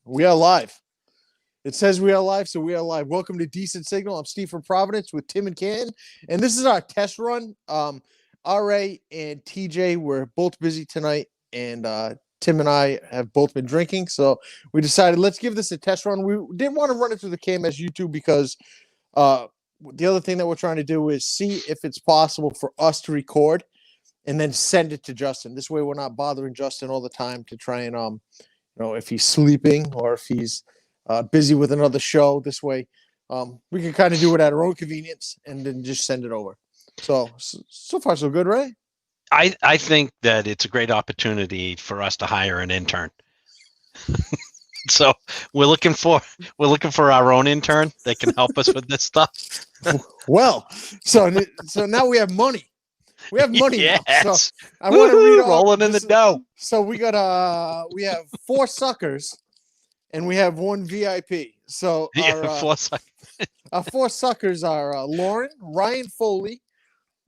We are live. It says we are live, so we are live. Welcome to Decent Signal. I'm Steve from Providence with Tim and Canton, and this is our test run. RA and TJ were both busy tonight, and Tim and I have both been drinking, so we decided let's give this a test run. We didn't want to run it through the KMS YouTube because the other thing that we're trying to do is see if it's possible for us to record and then send it to Justin. This way, we're not bothering Justin all the time to try and if he's sleeping or if he's busy with another show. This way, we can kind of do it at our own convenience and then just send it over. So far, so good, right? I think that it's a great opportunity for us to hire an intern. So we're looking for our own intern that can help us with this stuff. Well, so now we have money. We have money yes. now. So I want to read rolling in the dough. So we have 4 suckers and we have 1 VIP. So our 4 suckers are Lauren, Ryan Foley,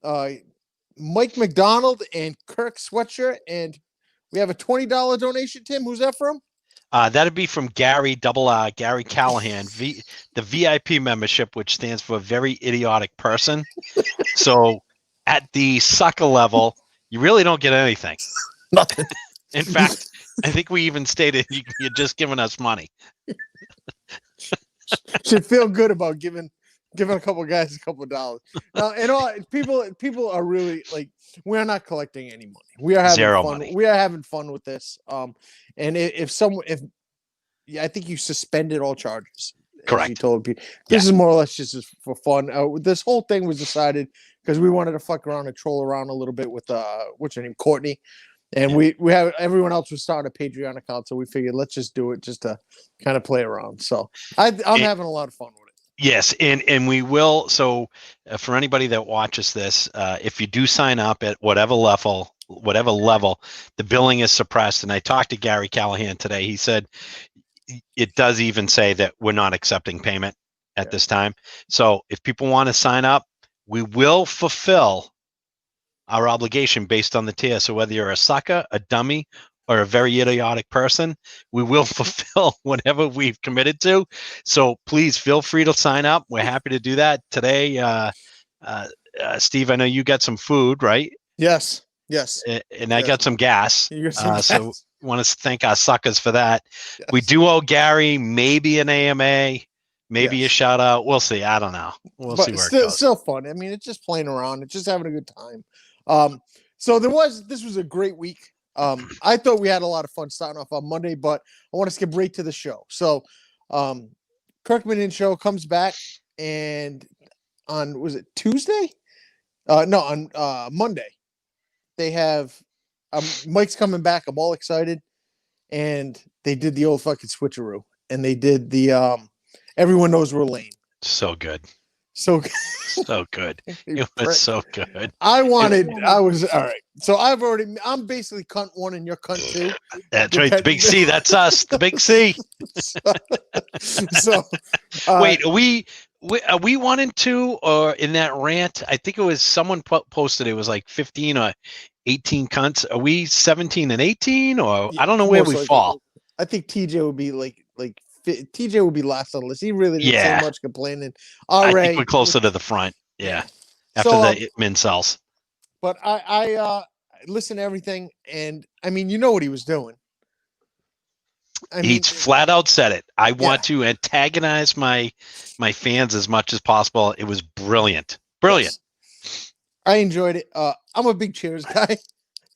Mike McDonald, and Kirk Sweatshirt. And we have a $20 donation. Tim, who's that from? That'd be from Gary Gary Callahan, the VIP membership, which stands for Very Idiotic Person. So at the sucker level, you really don't get anything. Nothing. In fact, I think we even stated you're just giving us money. Should feel good about giving a couple of guys a couple of dollars. Now, and all people are really like, we are not collecting any money. We are having Zero fun. money. We are having fun with this. And I think you suspended all charges. Correct. You told people this is more or less just for fun. This whole thing was decided because we wanted to fuck around and troll around a little bit with what's her name, Courtney, and we have everyone else was starting a Patreon account, so we figured let's just do it just to kind of play around. So I'm having a lot of fun with it. Yes, and we will. So for anybody that watches this, if you do sign up at whatever level, the billing is suppressed. And I talked to Gary Callahan today. He said it does even say that we're not accepting payment at this time. So if people want to sign up, we will fulfill our obligation based on the tier. So whether you're a sucker, a dummy, or a very idiotic person, we will fulfill whatever we've committed to. So please feel free to sign up. We're happy to do that today. Steve, I know you got some food, right? Yes. And I got some gas. So want to thank our suckers for that. Yes. We do owe Gary maybe an AMA, maybe a shout out. We'll see. I don't know. We'll see where it goes. It's still fun. I mean, it's just playing around. It's just having a good time. So this was a great week. I thought we had a lot of fun starting off on Monday, but I want to skip right to the show. So Kirkman and Show comes back, and was it Tuesday? On Monday. They have Mike's coming back. I'm all excited. And they did the old fucking switcheroo. And they did the everyone knows we're lame. So good. So good. It was so good. I was all right. So I'm basically cunt 1 and you're cunt 2. That's right. The big C. That's us. The big C. So wait, are we 1 and 2 or in that rant? I think it was someone posted it was like 15 or 18 cunts. Are we 17 and 18 or I don't know where we fall. I think TJ would be like TJ would be last on the list. He really didn't say much complaining. I think we're closer to the front. Yeah. After the min cells. But I listened to everything, and I mean, you know what he was doing. He's flat out said it. I want to antagonize my fans as much as possible. It was brilliant. Brilliant. Yes. I enjoyed it. I'm a big Cheers guy.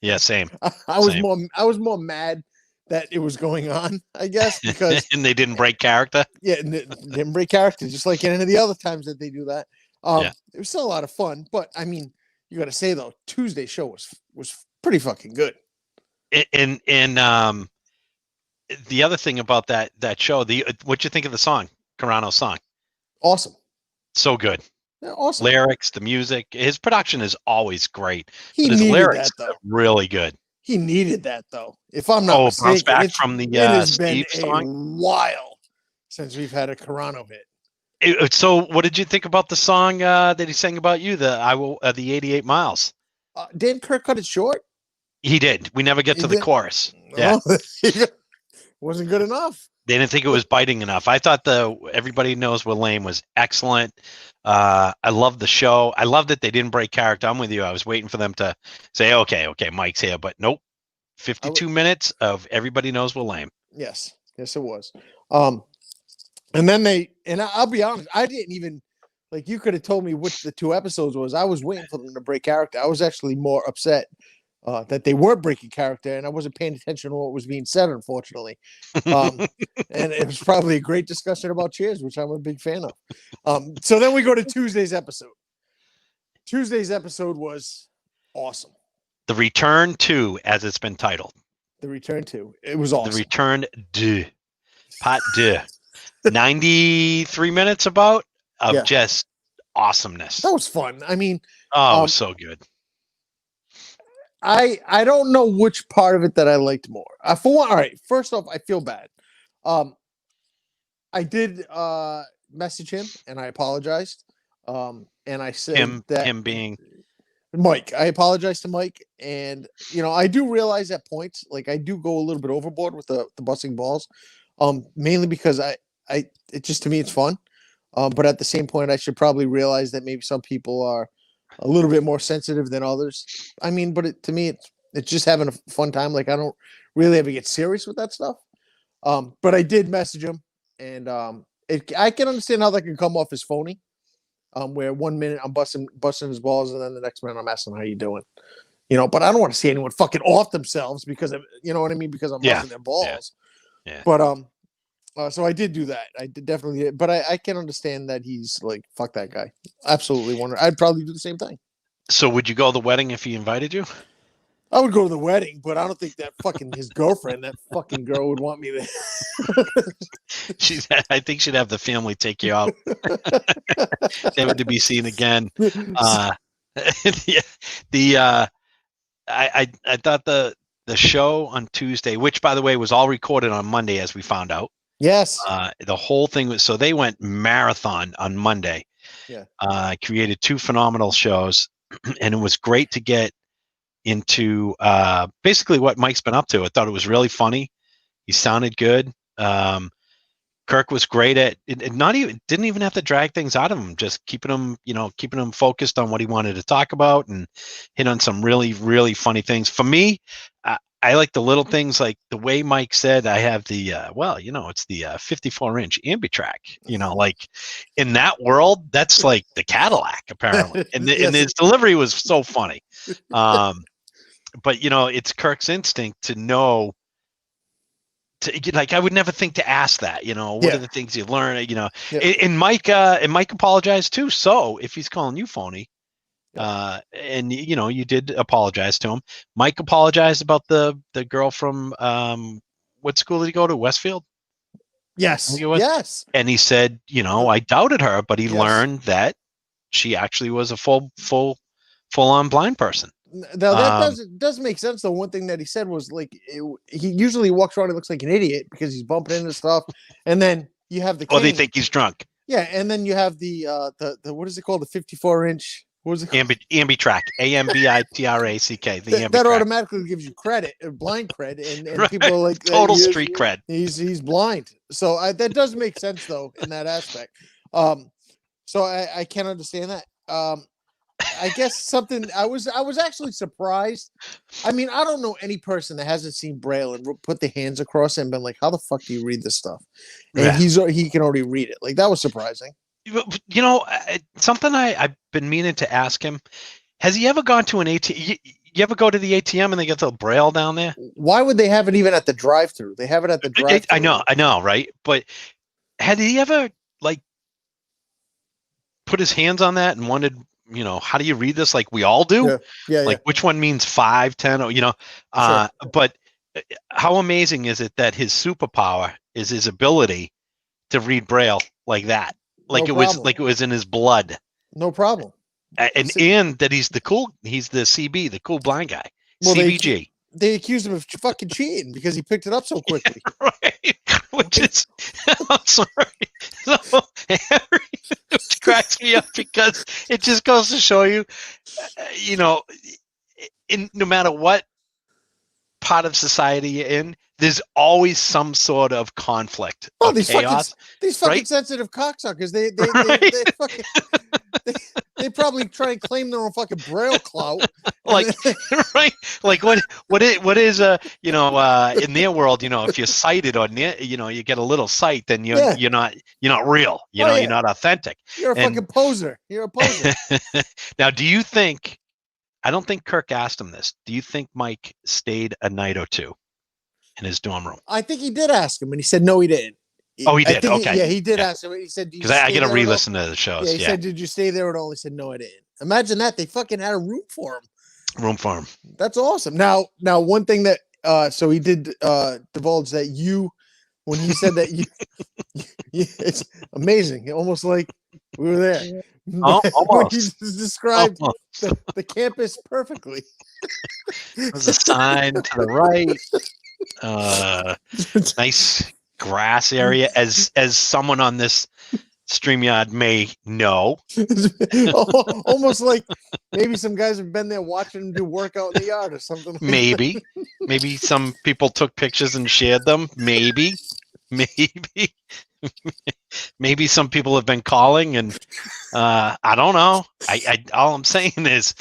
Yeah, same. I was more mad that it was going on, I guess, because and they didn't break character. Yeah, and they didn't break character, just like any of the other times that they do that. It was still a lot of fun, but I mean, you got to say though, Tuesday's show was pretty fucking good. And the other thing about that show, what you think of the song, Carano's song? Awesome. So good. Yeah, awesome. Lyrics, the music, his production is always great. His lyrics are really good. He needed that though. If I'm not mistaken, back from the it has Steve been song. A while since we've had a Carano hit. So what did you think about the song that he sang about you, the 88 miles? Didn't Kirk cut it short? He did. We never get to the chorus. Yeah. Wasn't good enough. They didn't think it was biting enough. I thought the Everybody Knows We're Lame was excellent. I love the show. I love that they didn't break character. I'm with you. I was waiting for them to say, okay, Mike's here, but nope. 52 minutes of Everybody Knows We're Lame. Yes, it was. And then I'll be honest, I didn't even like. You could have told me which the 2 episodes was. I was waiting for them to break character. I was actually more upset that they weren't breaking character, and I wasn't paying attention to what was being said, unfortunately. And it was probably a great discussion about Cheers, which I'm a big fan of. So then we go to Tuesday's episode. Tuesday's episode was awesome. The Return to, as it's been titled. The Return to. It was awesome. The Return de. Part de. 93 minutes of just awesomeness. That was fun. I mean, it was so good. I don't know which part of it that I liked more. For one, all right. First off, I feel bad. I did message him and I apologized. And I said him being Mike. I apologize to Mike, and I do realize at points, like I do go a little bit overboard with the busting balls. Mainly because it just, to me, it's fun. But at the same point, I should probably realize that maybe some people are a little bit more sensitive than others. I mean, but to me, it's just having a fun time. Like I don't really ever get serious with that stuff. But I did message him, and I can understand how that can come off as phony. Where 1 minute I'm busting his balls, and then the next minute I'm asking how you doing. But I don't want to see anyone fucking off themselves because of, you know what I mean? Because I'm busting their balls. Yeah. But so I did do that. I did definitely, but I can understand that he's like, fuck that guy. Absolutely wonder. I'd probably do the same thing. So would you go to the wedding if he invited you? I would go to the wedding, but I don't think that fucking his girlfriend, that fucking girl, would want me there. I think she'd have the family take you out. Never to be seen again. I thought the show on Tuesday, which by the way was all recorded on Monday, as we found out. Yes. The whole thing was, so they went marathon on Monday. Yeah. Created 2 phenomenal shows, and it was great to get into basically what Mike's been up to. I thought it was really funny. He sounded good. Kirk was great at it. Didn't even have to drag things out of him. Just keeping him focused on what he wanted to talk about and hit on some really, really funny things. For me, I like the little things, like the way Mike said, I have the it's the 54-inch Ambitrack. Like in that world, that's like the Cadillac apparently. And and his delivery was so funny. But it's Kirk's instinct to know. I would never think to ask that. What are the things you learn? And Mike apologized too. So if he's calling you phony, and you did apologize to him. Mike apologized about the girl from what school did he go to? Westfield. Yes. Yes. And he said, I doubted her, but he learned that she actually was a full on blind person. Now that does make sense though. One thing that he said was like he usually walks around and looks like an idiot because he's bumping into stuff, and then you have the they think he's drunk. Yeah, and then you have the what is it called, the 54-inch? What was it called? Ambitrack, Ambitrack. That automatically gives you credit, blind credit, and right. People are like total street cred. He's blind, so that does make sense though in that aspect. So I can understand that. I guess something I was actually surprised. I mean, I don't know any person that hasn't seen Braille and put their hands across it and been like, "How the fuck do you read this stuff?" And he can already read it. Like that was surprising. Something I've been meaning to ask him: has he ever gone to an ATM? You ever go to the ATM and they get the Braille down there? Why would they have it even at the drive-thru? They have it at the drive-thru. I know, right? But had he ever put his hands on that and wanted? How do you read this? Like we all do. Yeah. Which one means 5, 10, or Sure. But how amazing is it that his superpower is his ability to read Braille like that? Like it was in his blood. No problem. And that he's the CB, the cool blind guy. Well, CBG. They accused him of fucking cheating because he picked it up so quickly. Right. Which is, I'm sorry. So, which cracks me up because it just goes to show you, no matter what part of society you're in, there's always some sort of conflict Oh, of these chaos. fucking right? sensitive cocksuckers. Right? They fucking they probably try and claim their own fucking braille clout. Like, right? Like what is in their world, if you're sighted or near, you get a little sight, then Yeah. you're not real. Oh, yeah. You're not authentic. You're a And fucking poser. You're a poser. now, do you think? I don't think Kirk asked him this. Do you think Mike stayed a night or two in his dorm room? I think he did ask him, and he said no, he didn't. Oh, he I did. think Okay. he did ask him. He said, Because I got to re-listen to the shows. Yeah, he said, did you stay there at all? He said, no, I didn't. Imagine that. They fucking had a room for him. Room for him. That's awesome. Now, one thing that so he did divulge that when he said that it's amazing. Almost like we were there. Almost. He just described the campus perfectly. There's a sign to the right. Nice grass area, as someone on this StreamYard may know. Almost like maybe some guys have been there watching him do workout in the yard or something. Like maybe some people took pictures and shared them. Maybe some people have been calling, and I don't know. I all I'm saying is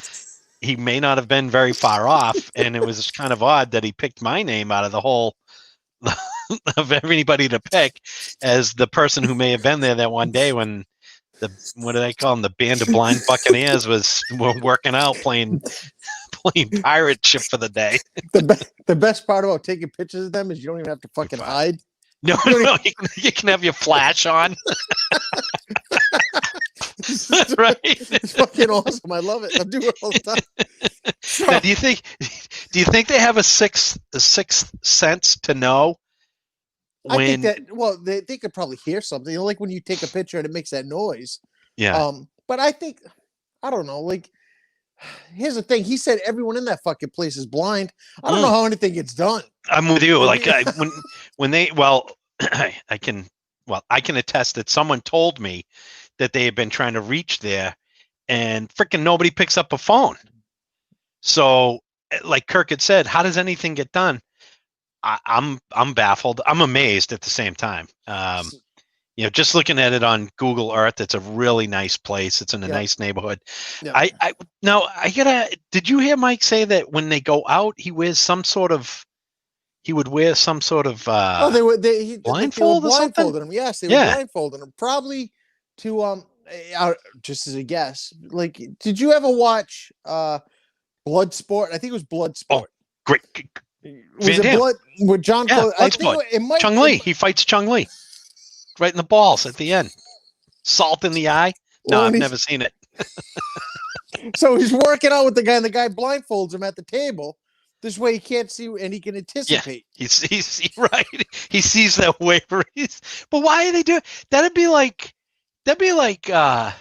he may not have been very far off, and it was kind of odd that he picked my name out of the whole of everybody to pick as the person who may have been there that one day when what do they call them? The band of blind Buccaneers were working out playing pirate ship for the day. The best part about taking pictures of them is you don't even have to fucking hide. No, you can have your flash on. Right? It's fucking awesome. I love it. I do it all the time. Now, do you think they have a sixth sense to know when? I think that they could probably hear something, like when you take a picture and it makes that noise. Yeah. But I don't know. Like, here's the thing. He said everyone in that fucking place is blind. I don't know how anything gets done. I'm with you. Like when they I can attest that someone told me that they had been trying to reach there, and freaking nobody picks up a phone. So, like Kirk had said, how does anything get done? I'm baffled. I'm amazed at the same time. Just looking at it on Google Earth, it's a really nice place. It's in a nice neighborhood. Yeah. Did you hear Mike say that when they go out, he would wear some sort of blindfold or something? Him. Yes, they were blindfolding him. Probably to just as a guess. Like, did you ever watch Bloodsport? I think it was Bloodsport. Oh, great. Was it Blood with John? Yeah, I think it might. Chung Lee. He fights Chung Lee right in the balls at the end. Salt in the eye. No, I've never seen it. So he's working out with the guy, and the guy blindfolds him at the table. This way he can't see, and he can anticipate. Yeah, he's right. He sees that waiver. But why are they doing? That'd be like our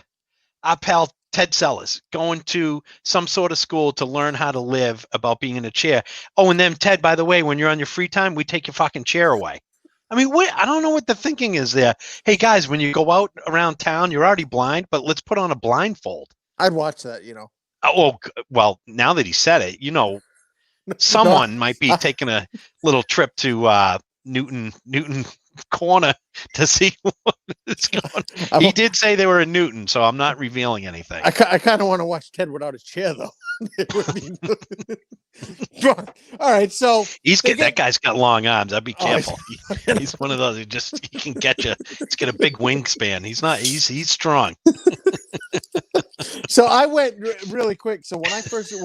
pal Ted Sellers going to some sort of school to learn how to live about being in a chair. Oh, and then Ted, by the way, when you're on your free time, we take your fucking chair away. I mean, I don't know what the thinking is there. Hey guys, when you go out around town, you're already blind, but let's put on a blindfold. I'd watch that, Oh, well, now that he said it, someone might be taking a little trip to Newton Corner to see what is going on. He did say they were in Newton, so I'm not revealing anything. I kind of want to watch Ted without his chair, though. All right, so that guy's got long arms. I'd be careful. He's one of those who he can get you. He's got a big wingspan. He's strong. So I went really quick. So when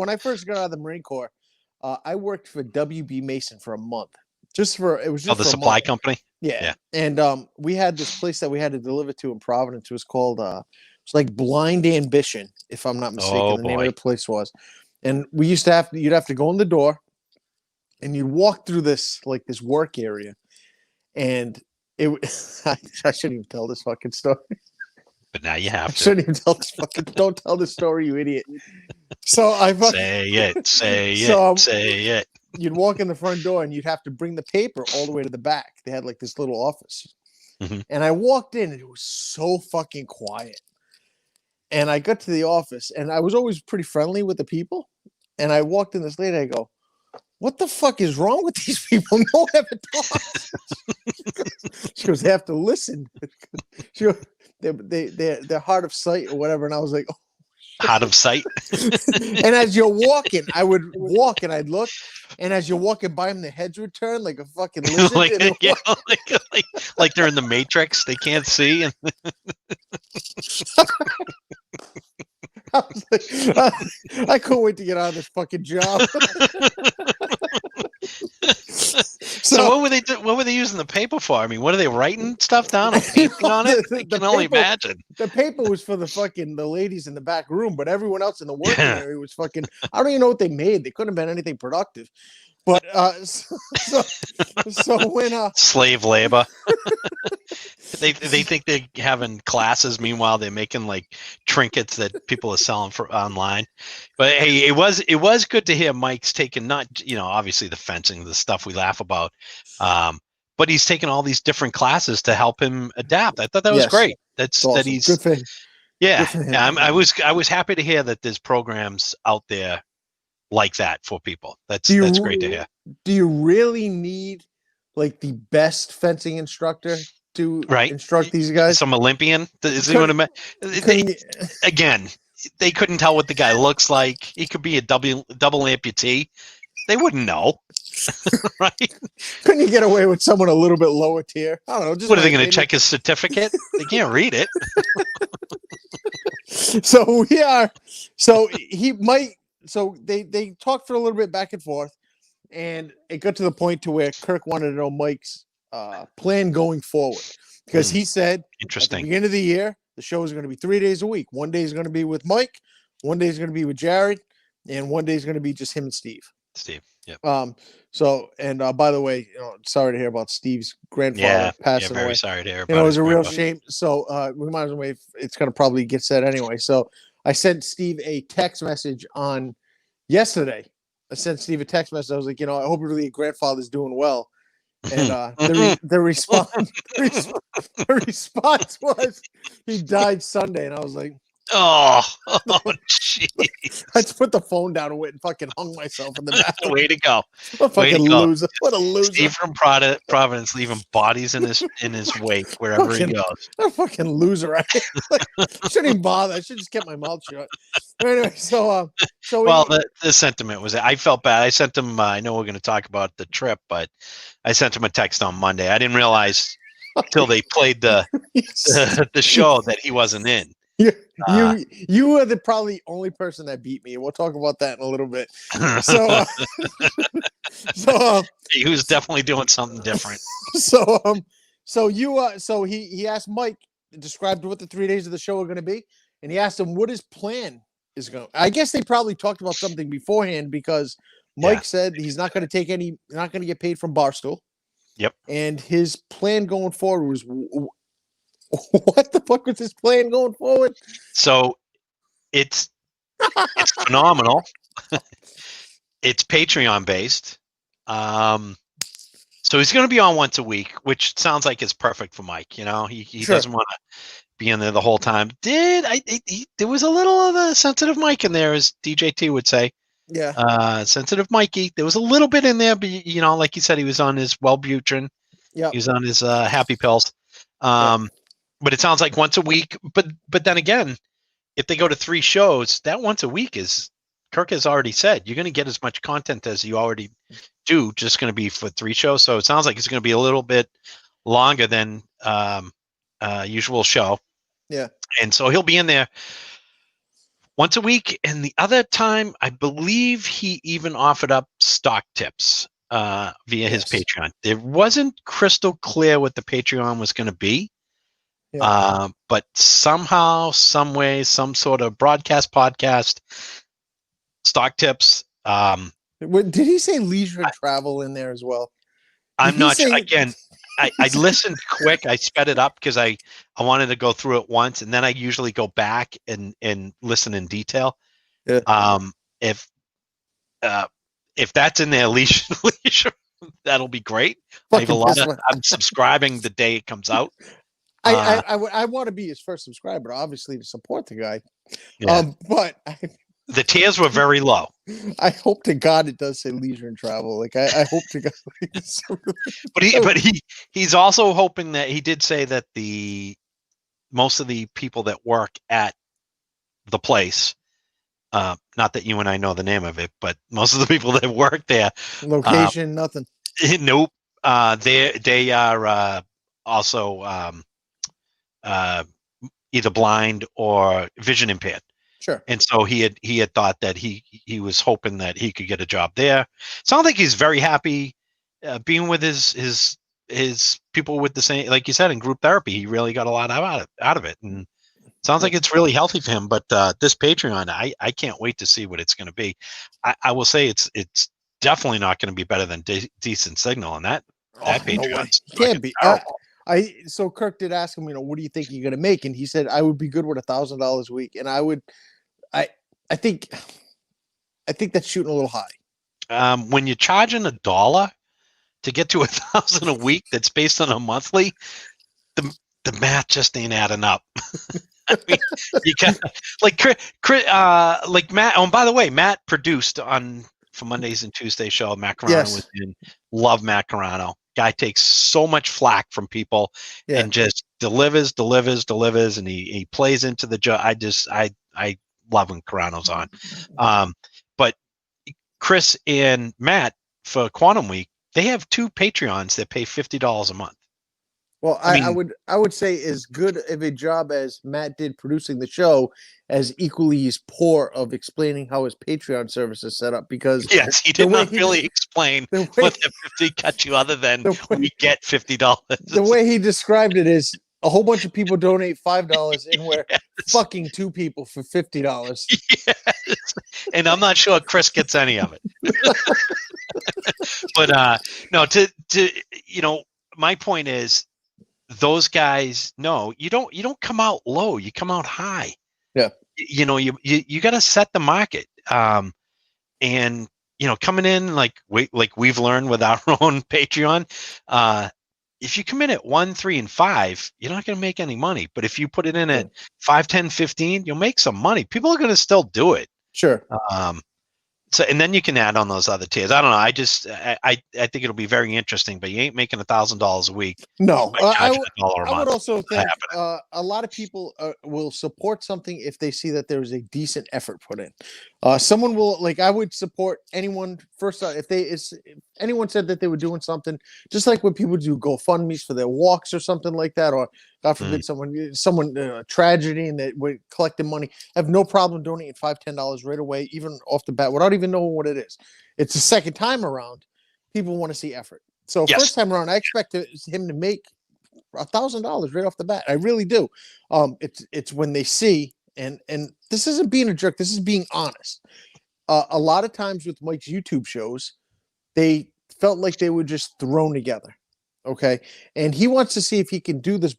I first got out of the Marine Corps, I worked for WB Mason for a month. It was just the supply company. Yeah. And we had this place that we had to deliver to in Providence. It was called it's like Blind Ambition, if I'm not mistaken. Name of the place was. And we used to you'd have to go in the door, and you'd walk through this work area, and I shouldn't even tell this fucking story. But now you have to. Shouldn't even tell this don't tell the story, you idiot. So say it. You'd walk in the front door, and you'd have to bring the paper all the way to the back. They had like this little office. Mm-hmm. And I walked in, and it was so fucking quiet. And I got to the office, and I was always pretty friendly with the people. And I walked in this lady, I go, what the fuck is wrong with these people? No one ever talks. She goes, they have to listen. She goes, they're hard of sight or whatever. And I was like, oh. Out of sight. And as you're walking, I would walk and I'd look, and as you're walking by them, their heads would turn like a fucking lizard. like they're in the Matrix. They can't see. And I was like, I couldn't wait to get out of this fucking job. So what were they using the paper for? I mean, what are they writing stuff down or painting on it? I can only imagine. The paper was for the ladies in the back room, but everyone else in the working area was fucking. I don't even know what they made. They couldn't have been anything productive. But so when slave labor. They think they're having classes. Meanwhile, they're making like trinkets that people are selling for online. But hey, it was good to hear Mike's taking, not, obviously the fencing, the stuff we laugh about, but he's taking all these different classes to help him adapt. I thought that was great. That's awesome. That he's good thing. Yeah. I was happy to hear that there's programs out there like that for people. That's great to hear. Do you really need like the best fencing instructor to instruct these guys? Some Olympian? Is he going to? Again, they couldn't tell what the guy looks like. He could be a double amputee. They wouldn't know, right? Couldn't you get away with someone a little bit lower tier? I don't know. Just what are they going to check his certificate? They can't read it. So we are. So he might. So they talked for a little bit back and forth, and it got to the point to where Kirk wanted to know Mike's plan going forward, because he said, interesting, at the beginning of the year, the show is going to be 3 days a week. 1 day is going to be with Mike, 1 day is going to be with Jared, and 1 day is going to be just him and Steve. Yeah. So, and by the way, sorry to hear about Steve's grandfather passing away. Very sorry to hear about it was a real shame. So we might as well wait. It's going to probably get said anyway. So I sent Steve a text message on yesterday. I sent Steve a text message. I was like, I hope really your grandfather's doing well. And the response was he died Sunday, and I was like, oh, jeez. I just put the phone down and went and fucking hung myself in the bathroom. Way to go. What a fucking loser. What a loser. Steve from Providence leaving bodies in his wake wherever he goes. What a fucking loser. I shouldn't even bother. I should just kept my mouth shut. Anyway, so the sentiment was, I felt bad. I sent him, I know we're going to talk about the trip, but I sent him a text on Monday. I didn't realize until they played the show that he wasn't in. You were the probably only person that beat me. We'll talk about that in a little bit. So he was definitely doing something different. So he asked Mike, described what the 3 days of the show are going to be, and he asked him what his plan is going. I guess they probably talked about something beforehand, because Mike said he's not going to not going to get paid from Barstool. Yep. And his plan going forward was. What the fuck was his plan going forward? So it's phenomenal. It's Patreon based. So he's going to be on once a week, which sounds like it's perfect for Mike. He doesn't want to be in there the whole time. There was a little of a sensitive Mike in there, as DJT would say. Yeah. Sensitive Mikey. There was a little bit in there, but like you said, he was on his Wellbutrin. Yeah. He was on his happy pills. But it sounds like once a week. But then again, if they go to 3 shows, that once a week is, Kirk has already said, you're going to get as much content as you already do, just going to be for 3 shows. So it sounds like it's going to be a little bit longer than usual show. Yeah. And so he'll be in there once a week. And the other time, I believe he even offered up stock tips via his Patreon. It wasn't crystal clear what the Patreon was going to be. Yeah. But somehow, some way, some sort of podcast, stock tips. Did he say leisure and travel in there as well? I'm not sure. Again, I listened quick. I sped it up because I wanted to go through it once, and then I usually go back and listen in detail. Yeah. If that's in there, leisure, that'll be great. I'm subscribing the day it comes out. I want to be his first subscriber, obviously, to support the guy. Yeah. But The tiers were very low. I hope to God it does say leisure and travel. Like I hope to God. But he's also hoping that he did say that most of the people that work at the place, not that you and I know the name of it, but most of the people that work there, Location, nothing. nope, they are also either blind or vision impaired. Sure. And so he had thought that he was hoping that he could get a job there. Sounds like he's very happy being with his people with the same, like you said, in group therapy. He really got a lot out of it, and sounds like it's really healthy for him. But this Patreon, I can't wait to see what it's going to be. I will say it's definitely not going to be better than Decent Signal, and that Patreon can't be. So Kirk did ask him, what do you think you're going to make? And he said, I would be good with $1,000 a week. And I think that's shooting a little high. When you're charging $1 to get to 1,000 a week, that's based on a monthly, the math just ain't adding up. I mean, you got like Matt. Oh, and by the way, Matt produced for Mondays and Tuesdays show. Matt Carano was in. Love Matt Carano. Guy takes so much flack from people and just delivers, and he plays into the job. I love when Carano's on. But Chris and Matt for Quantum Week, they have 2 Patreons that pay $50 a month. Well, I would say as good of a job as Matt did producing the show, as equally as poor of explaining how his Patreon service is set up. Because yes, he did not really explain what the 50 cut you, other than we get $50. The way he described it is a whole bunch of people donate $5, and we're fucking 2 people for $50. Yes. And I'm not sure Chris gets any of it. But no, my point is, those guys, no, you don't come out low, you come out high. Yeah. You got to set the market. And coming in like we've learned with our own Patreon, if you come in at 1, 3, and 5, you're not going to make any money. But if you put it in at 5, 10, 15, you'll make some money. People are going to still do it. Sure. So, and then you can add on those other tiers. I don't know. I think it'll be very interesting, but you ain't making $1,000 a week. No, I would also think a lot of people will support something if they see that there is a decent effort put in. Someone will, like, I would support anyone first if anyone said that they were doing something, just like when people do GoFundMe's for their walks or something like that, or God forbid someone tragedy and that we're collecting money. I have no problem donating $5, $10 right away, even off the bat, without even knowing what it is. It's the second time around. People want to see effort. So first time around, I expect him to make $1,000 right off the bat. I really do. It's when they see, and this isn't being a jerk. This is being honest. A lot of times with Mike's YouTube shows, they felt like they were just thrown together. Okay. And he wants to see if he can do this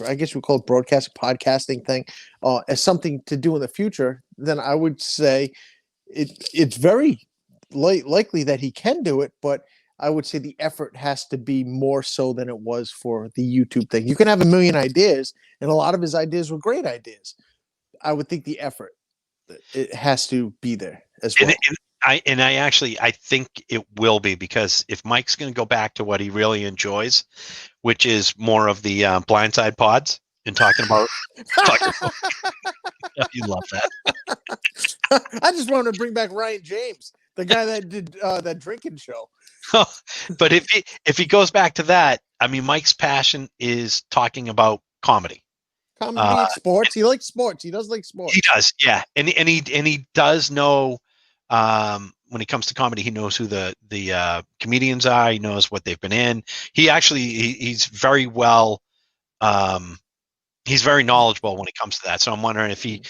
I guess we call it podcasting thing, as something to do in the future. Then I would say it's very likely that he can do it, but I would say the effort has to be more so than it was for the YouTube thing. You can have a million ideas, and a lot of his ideas were great ideas. I would think the effort, it has to be there as well. I think it will be, because if Mike's going to go back to what he really enjoys, which is more of the blindside pods and talking about, you love that. I just wanted to bring back Ryan James, the guy that did that drinking show. But if he goes back to that, I mean, Mike's passion is talking about comedy and sports. He likes sports. He does like sports. He does, yeah, and he does know. When it comes to comedy, he knows who the comedians are. He knows what they've been in. He's very well. He's very knowledgeable when it comes to that. So I'm wondering if he's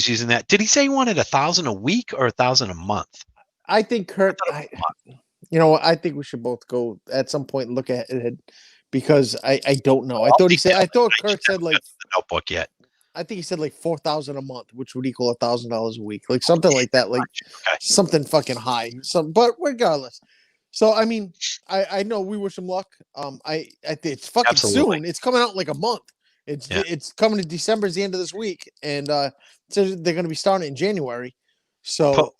using that. Did he say he wanted 1,000 a week or 1,000 a month? I think Kurt. I think we should both go at some point and look at it, because I don't know. I thought Kurt said like the notebook yet. I think he said like 4,000 a month, which would equal $1,000 a week, like something like that, like something fucking high. But regardless, so I mean, I know we wish him luck. I think it's fucking soon. It's coming out in like a month. It's coming to December, is the end of this week, and so they're going to be starting in January. So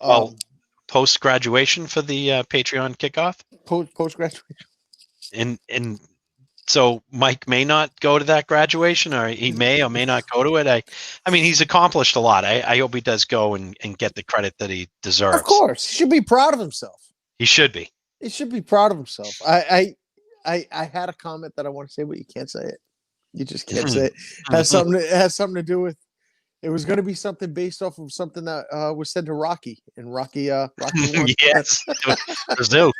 post graduation for the Patreon kickoff, post graduation. And so Mike may not go to that graduation, or he may or may not go to it. I mean, he's accomplished a lot. I hope he does go and get the credit that he deserves. Of course, he should be proud of himself. He should be. He should be proud of himself. I had a comment that I want to say, but you can't say it. You just can't say it. It has something to do with. It was going to be something based off of something that was said to Rocky, and Rocky won. Yes, Brazil.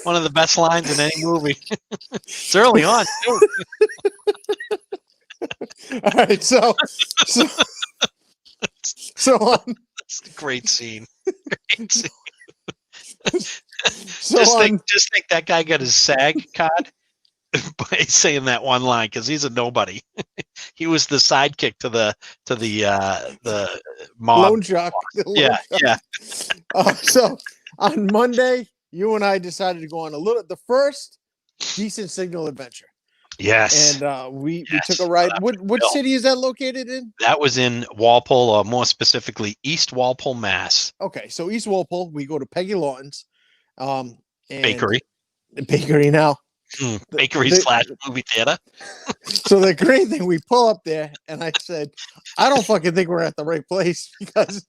One of the best lines in any movie. It's early on, too. All right, so It's a great scene. Great scene. So just think that guy got his SAG card by saying that one line, because he's a nobody. He was the sidekick to the mob. Lone Jock. Yeah. So on Monday, you and I decided to go on the first decent signal adventure. Yes. And we took a ride. What city is that located in? That was in Walpole, or more specifically, East Walpole, Mass. Okay, so East Walpole, we go to Peggy Lawton's and bakery now. Bakery / movie theater. So the great thing, we pull up there, and I said, I don't fucking think we're at the right place, because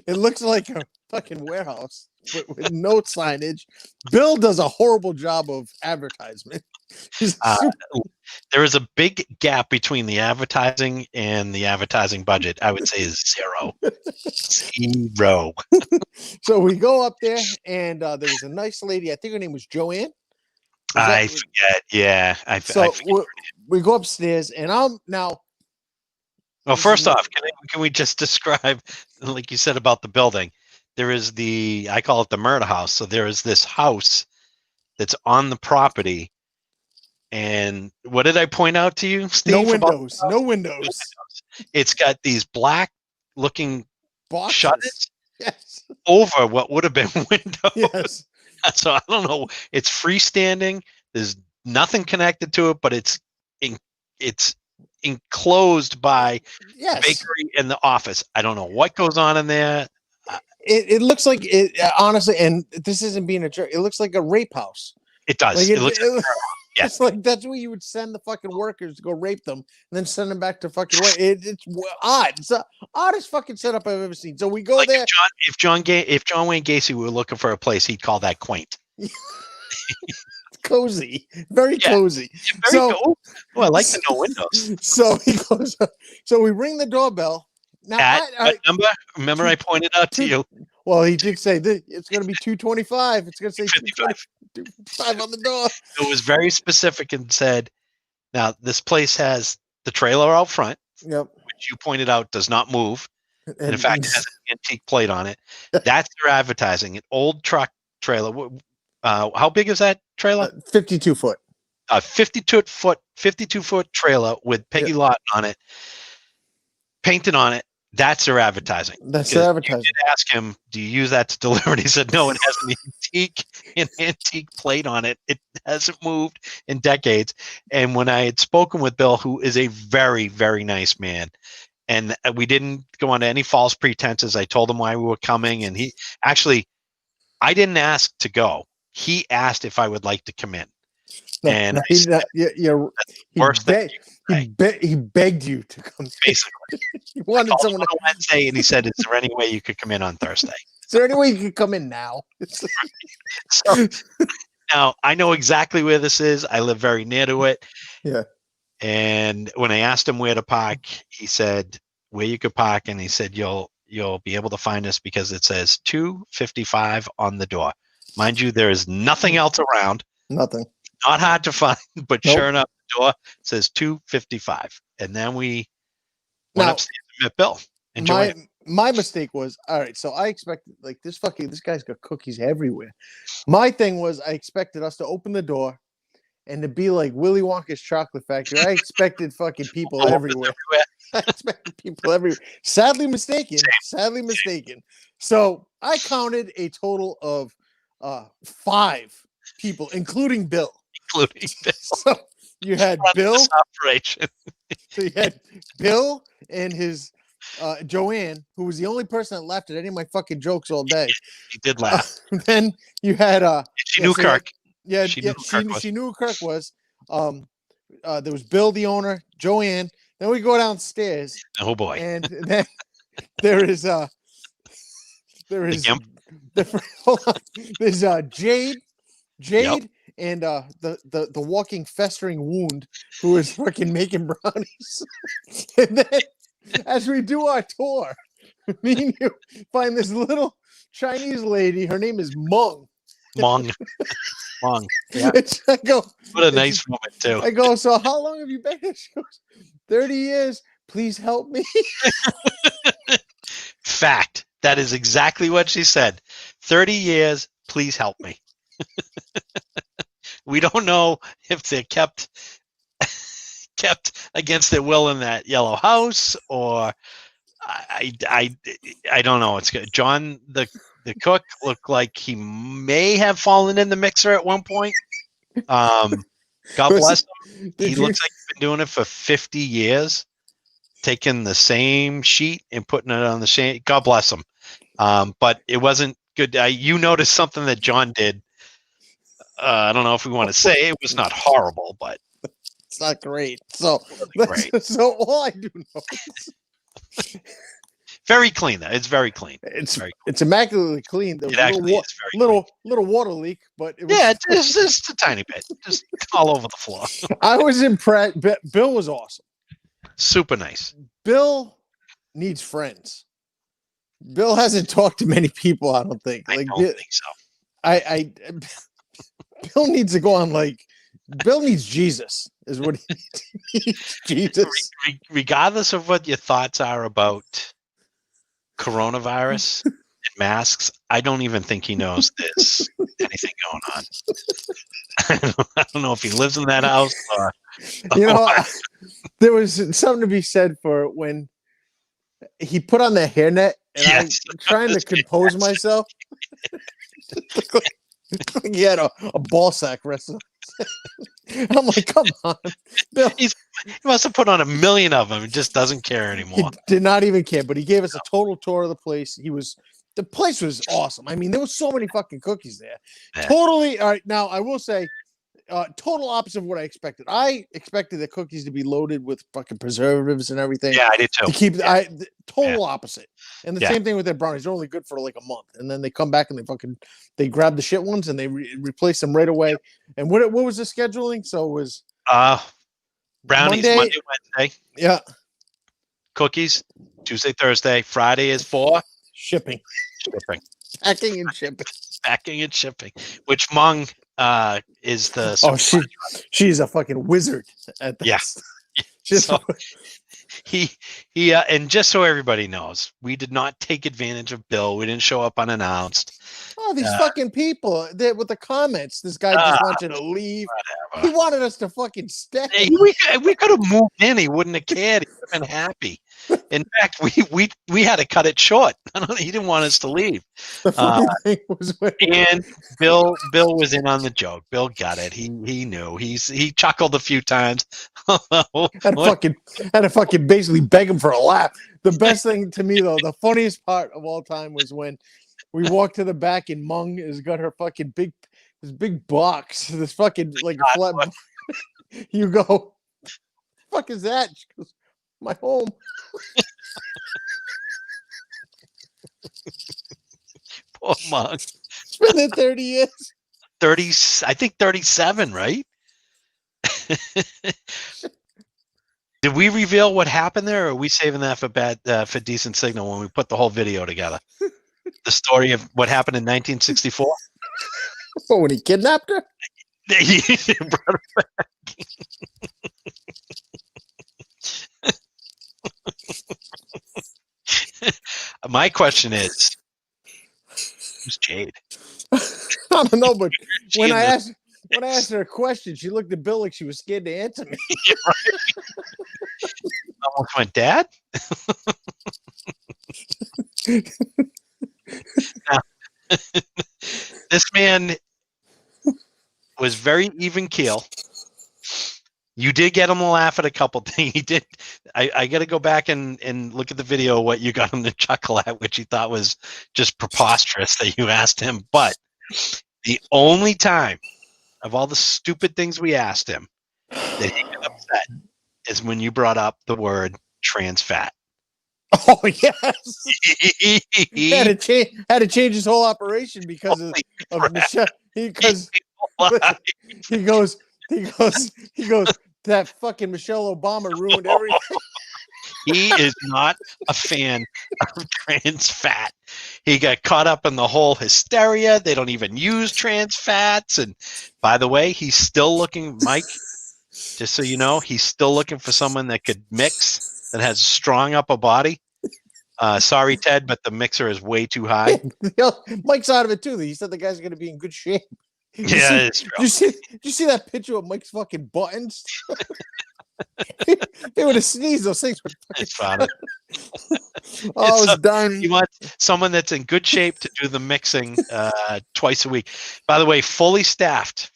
it looks like a fucking warehouse with no signage. Bill does a horrible job of advertisement. There is a big gap between the advertising and the advertising budget. I would say is zero. Zero. So we go up there, and there was a nice lady. I think her name was Joanne. I forget. Yeah. I forget. We go upstairs, and I'm now. Well, first off, can we just describe, like you said about the building? There is I call it the murder house. So there is this house that's on the property. And what did I point out to you, Steve? No windows. No windows. It's got these black looking boxes. Shutters over what would have been windows. Yes. So I don't know. It's freestanding. There's nothing connected to it, but it's enclosed by the bakery and the office. I don't know what goes on in there. It looks like it, honestly, and this isn't being a jerk. It looks like a rape house. It does. Like it looks like it's like that's where you would send the fucking workers to go rape them and then send them back to fucking work. It's odd. It's the oddest fucking setup I've ever seen. So we go there. If John Wayne Gacy were looking for a place, he'd call that quaint. Cozy, very cozy. Very cool. Oh, I like the no windows. So he goes. So we ring the doorbell. Now, what number? Remember, I pointed out to you. Well, he did say that it's going to be 225. It's going to say 225 on the door. It was very specific and said, "Now this place has the trailer out front, which you pointed out does not move. And in fact, it has an antique plate on it. That's their advertising. An old truck trailer. How big is that trailer? 52 foot. A 52-foot trailer with Peggy Lawton on it, painted on it. That's their advertising. That's their advertising. You did ask him, do you use that to deliver? And he said, no, it has an antique plate on it. It hasn't moved in decades. And when I had spoken with Bill, who is a very, very nice man, and we didn't go on to any false pretenses. I told him why we were coming. And I didn't ask to go. He asked if I would like to come in. And he begged you to come. Basically, he wanted someone on Wednesday, and he said, "Is there any way you could come in on Thursday? Is there any way you could come in now?" So now I know exactly where this is. I live very near to it. Yeah. And when I asked him where to park, he said where you could park, and he said you'll be able to find us because it says 255 on the door. Mind you, there is nothing else around. Nothing. Not hard to find, but sure enough, the door says 255. And then we went upstairs and met Bill. My mistake was, all right, so I expected, like, this guy's got cookies everywhere. My thing was, I expected us to open the door and to be like Willy Wonka's chocolate factory. I expected fucking people everywhere. I expected people everywhere. Sadly mistaken. So I counted a total of 5 people, including Bill. including Bill. So you had Run Bill. this operation. So you had Bill and his Joanne, who was the only person that laughed at any of my fucking jokes all day. He did laugh. Then you had She knew Kirk. she knew who Kirk was. There was Bill, the owner, Joanne. Then we go downstairs. Oh boy. And then there is hold on. There's Jade, Yep. and the walking festering wound who is fucking making brownies. And then as we do our tour, me and you find this little Chinese lady. Her name is Mung. Mung. Yeah. I go, What a nice moment too. I go, so how long have you been here? She goes, 30 years. Please help me. Fact. That is exactly what she said. 30 years. Please help me. We don't know if they're kept against their will in that yellow house, or I don't know. It's good. John, the cook, looked like he may have fallen in the mixer at one point. God bless him. He looks like he's been doing it for 50 years, taking the same sheet and putting it on the same. God bless him. But it wasn't good. You noticed something that John did. I don't know if we want to say it was not horrible, but it's not great. So, great. So all I do know is very clean. Though. It's very clean. It's immaculately clean. There was little water leak, but it was, it's just a tiny bit, just all over the floor. I was impressed. Bill was awesome. Super nice. Bill needs friends. Bill hasn't talked to many people. I don't think. I don't think so. Bill needs to go on Bill needs Jesus, is what he needs. Jesus. Regardless of what your thoughts are about coronavirus and masks, I don't even think he knows there's anything going on. I don't know if he lives in that house or. There was something to be said for when he put on the hairnet, and I'm trying to compose myself. He had a ball sack wrestler. I'm like, come on, Bill. He must have put on 1 million of them. He just doesn't care anymore. He did not even care, but he gave us a total tour of the place. The place was awesome. I mean, there was so many fucking cookies there. Yeah. Totally. All right. Now I will say, total opposite of what I expected. I expected the cookies to be loaded with fucking preservatives and everything. Yeah, I did too. To keep total opposite. And the same thing with their brownies. They're only good for like a month, and then they come back and they grab the shit ones and they replace them right away. And what was the scheduling? So it was brownies Monday, Wednesday. Yeah. Cookies Tuesday, Thursday. Friday is for shipping. Packing and shipping. Packing and shipping. Which Mung is the she's a fucking wizard at this. Yeah. So, he and just so everybody knows, we did not take advantage of Bill. We didn't show up unannounced. Oh, these fucking people with the comments. This guy just wants you to leave. Whatever. He wanted us to fucking stay. Hey, we could have moved in. He wouldn't have cared. He would have been happy. In fact, we had to cut it short. He didn't want us to leave. The funny thing was and Bill was in on the joke. Bill got it. He knew. He chuckled a few times. had to fucking basically beg him for a lap. The best thing to me though, the funniest part of all time was when we walked to the back and Mung has got her fucking big box. This fucking like flat. You go, what the fuck is that? She goes, my home. Poor Mung. It's been there 30 years. 30, I think 37, right? Did we reveal what happened there, or are we saving that for decent signal when we put the whole video together? The story of what happened in 1964? Oh, when he kidnapped her? He brought her back. My question is, who's Jade? I don't know, but when I asked her a question, she looked at Bill like she was scared to answer me. Yeah, right. Almost went, Dad? Now, this man was very even keel. You did get him to laugh at a couple things. He did. I got to go back and look at the video what you got him to chuckle at, which he thought was just preposterous that you asked him. But the only time of all the stupid things we asked him that he got upset is when you brought up the word trans fat. Oh yes, had to change his whole operation because of Michelle. He goes, that fucking Michelle Obama ruined everything. He is not a fan of trans fat. He got caught up in the whole hysteria. They don't even use trans fats. And by the way, he's still looking, Mike, just so you know, he's still looking for someone that could mix, that has a strong upper body. Sorry, Ted, but the mixer is way too high. Mike's out of it too. He said the guy's going to be in good shape. Yeah, it's true. Did you see that picture of Mike's fucking buttons? They would have sneezed. Those things would fucking. I was dying. You want someone that's in good shape to do the mixing twice a week. By the way, fully staffed.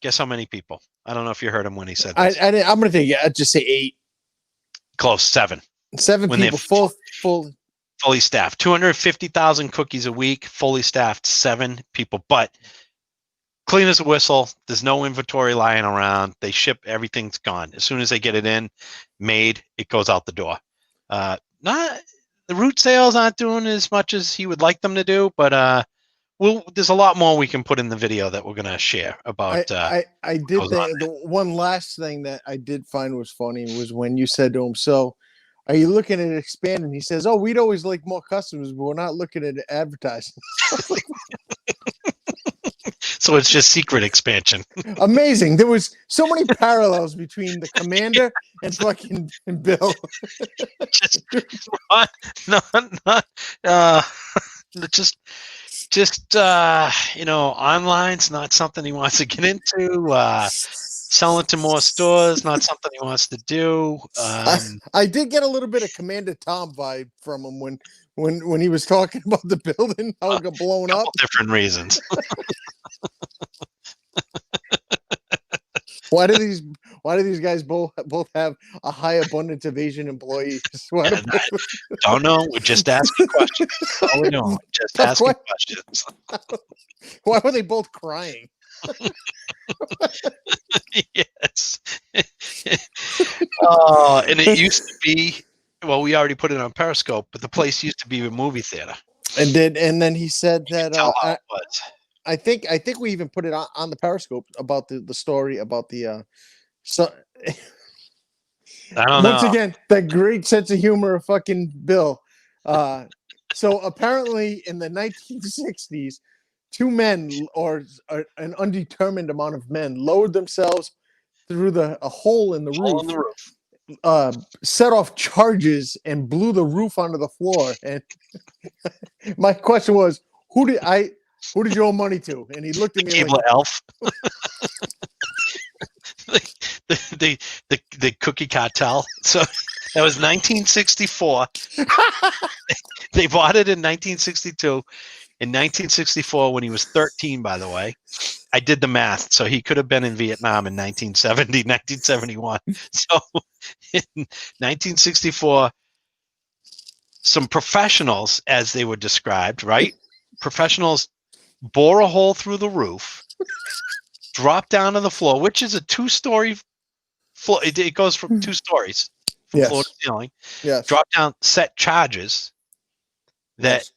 Guess how many people? I don't know if you heard him when he said this. I'm going to take it. I'd just say 8. Close, 7. 7 when people fully staffed. 250,000 cookies a week, fully staffed, 7 people. But clean as a whistle. There's no inventory lying around. They ship, everything's gone. As soon as they get it in, made, it goes out the door. Not the root sales aren't doing as much as he would like them to do, but there's a lot more we can put in the video that we're gonna share about. I did the one last thing that I did find was funny was when you said to him, "So, are you looking at expanding?" He says, "Oh, we'd always like more customers, but we're not looking at advertising." So it's just secret expansion. Amazing. There was so many parallels between the commander and fucking Bill. Online's not something he wants to get into. Selling to more stores, not something he wants to do. I did get a little bit of Commander Tom vibe from him when he was talking about the building, how it got blown up. Different reasons. Why do these guys both have a high abundance of Asian employees? Don't know. We're just asking questions. That's all we're doing. Just asking questions. Why were they both crying? Yes. Oh, and it used to be. Well, we already put it on Periscope, but the place used to be a movie theater. And then he said that I think we even put it on the Periscope about the story about the so. I don't know. Once again, that great sense of humor of fucking Bill. So apparently in the 1960s, 2 men or an undetermined amount of men lowered themselves through a hole in the roof. Set off charges and blew the roof onto the floor. And my question was, who did you owe money to? And he looked at me like Elf. the cookie cartel. So that was 1964. They bought it in 1962. In 1964, when he was 13, by the way, I did the math. So he could have been in Vietnam in 1970, 1971. So in 1964, some professionals, as they were described, right? Professionals bore a hole through the roof, drop down to the floor, which is a 2-story floor. It goes from 2 stories from floor to ceiling. Yes. Drop down, set charges that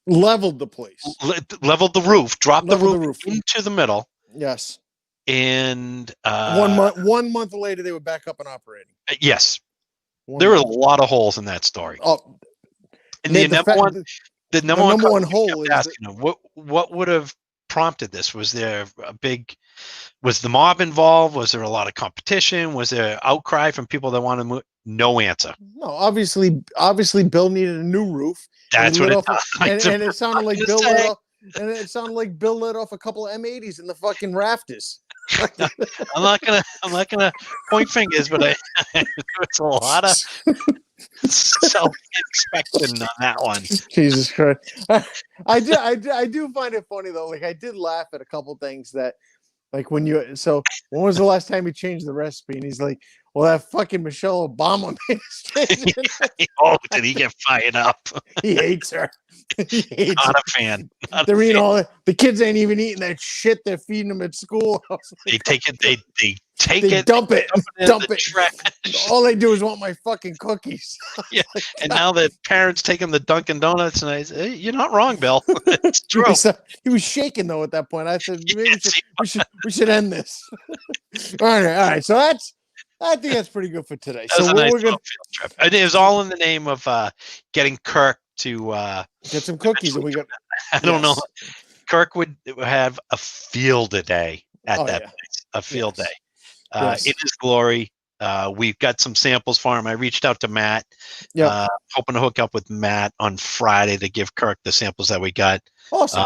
leveled the place, leveled the roof, dropped the roof into the middle. Yes. And 1 month later, they were back up and operating. Yes. There were a lot of holes in that story. Oh, and the number one hole is asking him, what would have prompted this? Was there was the mob involved? Was there a lot of competition? Was there outcry from people that wanted to move? No answer. No, obviously Bill needed a new roof. That's what and it sounded like Bill let off a couple of M80s in the fucking rafters. I'm not gonna point fingers, but it's a lot of self-inspection on that one. Jesus Christ. I do find it funny though. Like I did laugh at a couple things that like when when was the last time you changed the recipe? And he's like, well, that fucking Michelle Obama made us change it. Oh, did he get fired up? He hates her. He hates Not her. a fan. They're eating all the kids ain't even eating that shit they're feeding them at school. They take it. They take They it. dump it. Dump the it. trash. All they do is want my fucking cookies. Yeah. And now the parents take him to Dunkin' Donuts, and I say, hey, "You're not wrong, Bill. It's true." He was shaking though at that point. I said, maybe we should end this. All right. So I think that's pretty good for today. That was So a nice we're gonna field trip. It was all in the name of getting Kirk to get some cookies, and we got. I don't know. Kirk would have a field day at that place. A field day. In his glory. We've got some samples for him. I reached out to Matt, hoping to hook up with Matt on Friday to give Kirk the samples that we got. Awesome.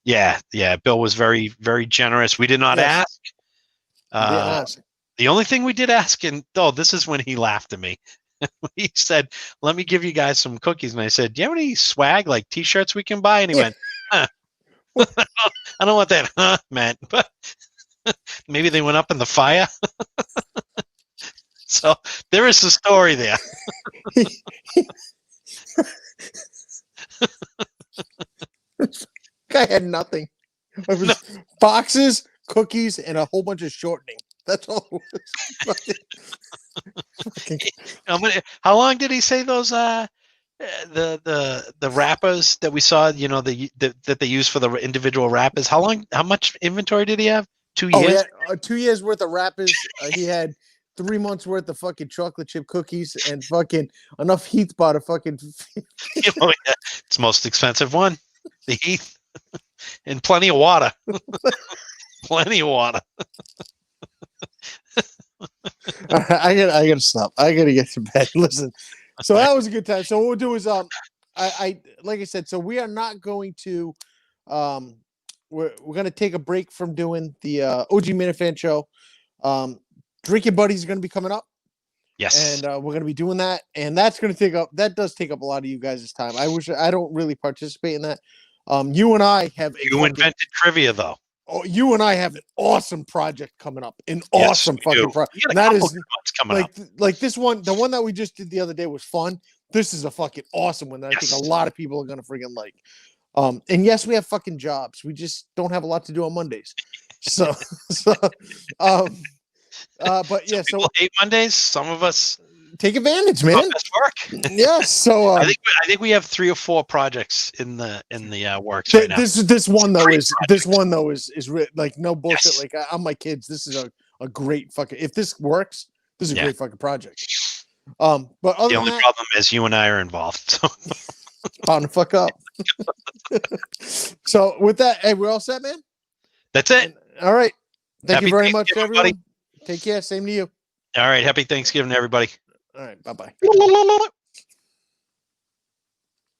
Yeah. Bill was very, very generous. We did not ask. The only thing we did ask, and this is when he laughed at me. He said, "Let me give you guys some cookies." And I said, "Do you have any swag, like T-shirts we can buy?" And he went, "Huh." I don't want that, man. But maybe they went up in the fire. So there is a story there. Guy had nothing. It was boxes, cookies, and a whole bunch of shortening. That's all it was. How long did he say those the wrappers that we saw, that they use for the individual wrappers? How much inventory did he have? 2 years? Oh, 2 years worth of wrappers. He had 3 months worth of fucking chocolate chip cookies and fucking enough Heath bar to fucking. It's the most expensive one, the Heath, and plenty of water. Plenty of water. I gotta stop. I gotta get to bed. Listen, so that was a good time. So what we'll do is I like I said, so we are not going to we're gonna take a break from doing the OG Minifan show. Drinking Buddies is gonna be coming up. Yes. And we're gonna be doing that, and that's gonna does take up a lot of you guys' time. I don't really participate in that. You and I have invented trivia though. Oh, you and I have an awesome project coming up. Awesome fucking project. That is coming up. Like this one, the one that we just did the other day was fun. This is a fucking awesome one that I think a lot of people are gonna freaking like. And yes, we have fucking jobs. We just don't have a lot to do on Mondays. So but yeah, so hate Mondays. Some of us take advantage, man. Work. Yes. So I think we have 3 or 4 projects in the works right now. This one though is like no bullshit. Like I'm my kids. This is a great fucking. If this works, this is a great fucking project. But the only problem is you and I are involved. So. Bound to fuck up. So with that, hey, we're all set, man. That's it. All right. Thank you very much, everybody. Take care. Same to you. All right. Happy Thanksgiving, everybody. All right. Bye-bye.